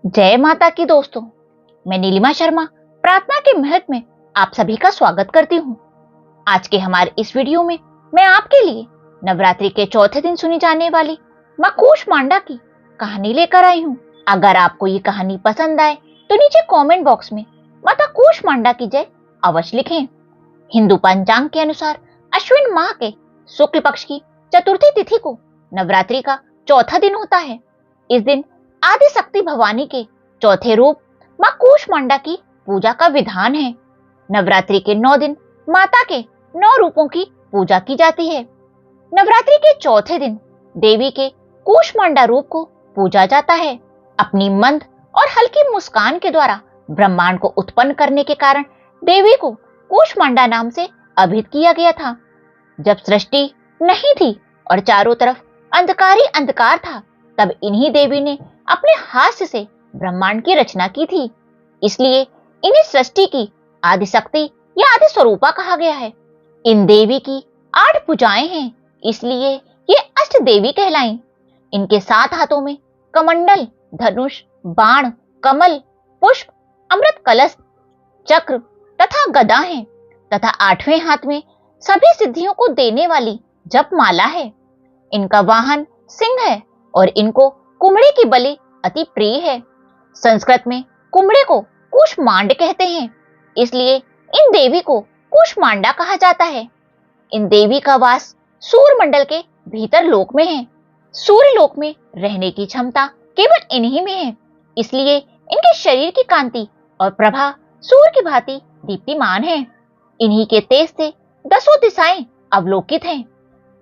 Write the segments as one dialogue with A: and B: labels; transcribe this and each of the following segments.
A: जय माता की दोस्तों, मैं नीलिमा शर्मा प्रार्थना के महत्व में आप सभी का स्वागत करती हूँ। आज के हमारे इस वीडियो में मैं आपके लिए नवरात्रि के चौथे दिन सुनी जाने वाली माँ कूष्मांडा की कहानी लेकर आई हूँ। अगर आपको ये कहानी पसंद आए तो नीचे कमेंट बॉक्स में माता कूष्मांडा की जय अवश्य लिखें। हिंदू पंचांग के अनुसार अश्विन माह के शुक्ल पक्ष की चतुर्थी तिथि को नवरात्रि का चौथा दिन होता है। इस दिन आदि शक्ति भवानी के चौथे रूप माँ कूष्मांडा की पूजा का विधान है। नवरात्रि के 9 दिन माता के 9 रूपों की पूजा की जाती है। नवरात्रि के चौथे दिन देवी के कूष्मांडा रूप को पूजा जाता है। अपनी मंद और हल्की मुस्कान के द्वारा ब्रह्मांड को उत्पन्न करने के कारण देवी को कूष्मांडा नाम से अभिहित किया गया था। जब सृष्टि नहीं थी और चारों तरफ अंधकार ही अंधकार था, तब इन्हीं देवी ने अपने हास्य से ब्रह्मांड की रचना की थी। इसलिए इन्हें सृष्टि की आदि शक्ति या आदि स्वरूपा कहा गया है। इन देवी की 8 भुजाएं हैं, इसलिए ये अष्ट देवी कहलाईं। इनके 7 हाथों में कमंडल, धनुष, बाण, कमल, पुष्प, अमृत कलश, चक्र तथा गदा हैं तथा 8वें हाथ में सभी सिद्धियों को देने वाली जप माला है। इनका वाहन सिंह है और इनको कुमड़े की बलि अति प्रिय है। संस्कृत में कुमड़े को कूष्मांड कहते हैं, इसलिए इन देवी को कूष्मांडा कहा जाता है। इन देवी का वास सूर्य मंडल के भीतर लोक में है। सूर्य लोक में रहने की क्षमता केवल इन्हीं में है, इसलिए इनके शरीर की कांति और प्रभा सूर्य की भांति दीप्तिमान है। इन्हीं के तेज से 10 दिशाएं अवलोकित हैं।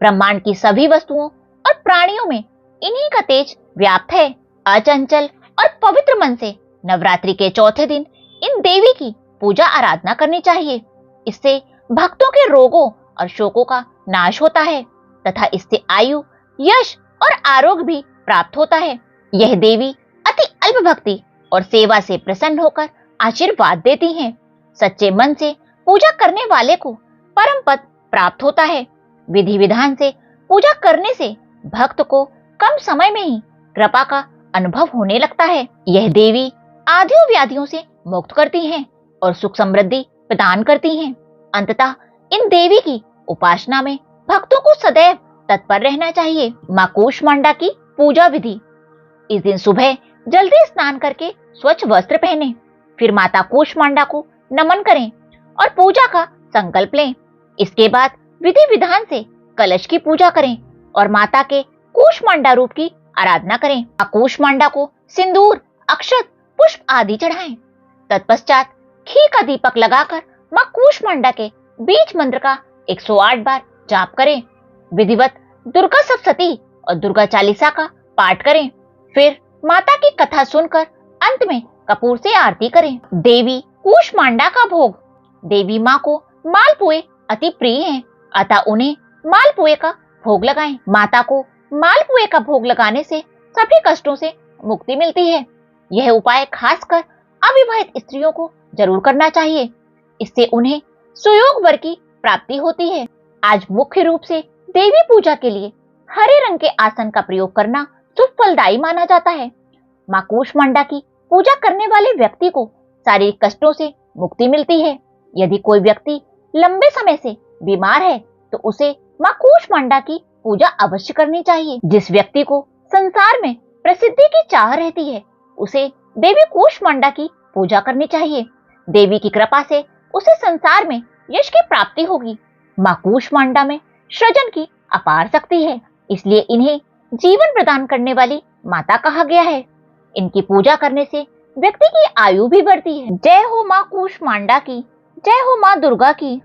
A: ब्रह्मांड की सभी वस्तुओं और प्राणियों में इन्हीं का तेज व्याप्त है। अचंचल और पवित्र मन से नवरात्रि के चौथे दिन इन देवी की पूजा आराधना करनी चाहिए। इससे भक्तों के रोगों और शोकों का नाश होता है तथा इससे आयु, यश और आरोग्य भी प्राप्त होता है। यह देवी अति अल्प भक्ति और सेवा से प्रसन्न होकर आशीर्वाद देती हैं। सच्चे मन से पूजा करने वाले को परम पद प्राप्त होता है। विधि विधान से पूजा करने से भक्त को कम समय में ही कृपा का अनुभव होने लगता है। यह देवी आदियों व्याधियों से मुक्त करती हैं और सुख समृद्धि प्रदान करती हैं। अंततः इन देवी की उपासना में भक्तों को सदैव तत्पर रहना चाहिए। माँ कूष्मांडा की पूजा विधि। इस दिन सुबह जल्दी स्नान करके स्वच्छ वस्त्र पहने, फिर माता कूष्मांडा को नमन करें और पूजा का संकल्प लें। इसके बाद विधि विधान से कलश की पूजा करें और माता के कूष्मांडा रूप की आराधना करें। माँ कूष्मांडा को सिंदूर, अक्षत, पुष्प आदि चढ़ाएं। तत्पश्चात घी का दीपक लगाकर माँ कूष्मांडा के बीज मंत्र का 108 बार जाप करें। विधिवत दुर्गा सप्तशती और दुर्गा चालीसा का पाठ करें। फिर माता की कथा सुनकर अंत में कपूर से आरती करें। देवी कूष्मांडा का भोग। देवी माँ को मालपुए अति प्रिय हैं, अतः उन्हें मालपुए का भोग लगाएं। माता को मालपुए का भोग लगाने से सभी कष्टों से मुक्ति मिलती है। यह उपाय खासकर अविवाहित स्त्रियों को जरूर करना चाहिए। इससे उन्हें सुयोग वर की प्राप्ति होती है। आज मुख्य रूप से देवी पूजा के लिए हरे रंग के आसन का प्रयोग करना शुभ फलदायी माना जाता है। माँ कूष्मांडा की पूजा करने वाले व्यक्ति को शारीरिक कष्टों से मुक्ति मिलती है। यदि कोई व्यक्ति लंबे समय से बीमार है तो उसे माँ कूष्मांडा की पूजा अवश्य करनी चाहिए। जिस व्यक्ति को संसार में प्रसिद्धि की चाह रहती है, उसे देवी कूष्मांडा की पूजा करनी चाहिए। देवी की कृपा से उसे संसार में यश की प्राप्ति होगी। माँ कूष्मांडा में सृजन की अपार शक्ति है, इसलिए इन्हें जीवन प्रदान करने वाली माता कहा गया है। इनकी पूजा करने से व्यक्ति की आयु भी बढ़ती है। जय हो माँ कूष्मांडा की, जय हो माँ दुर्गा की।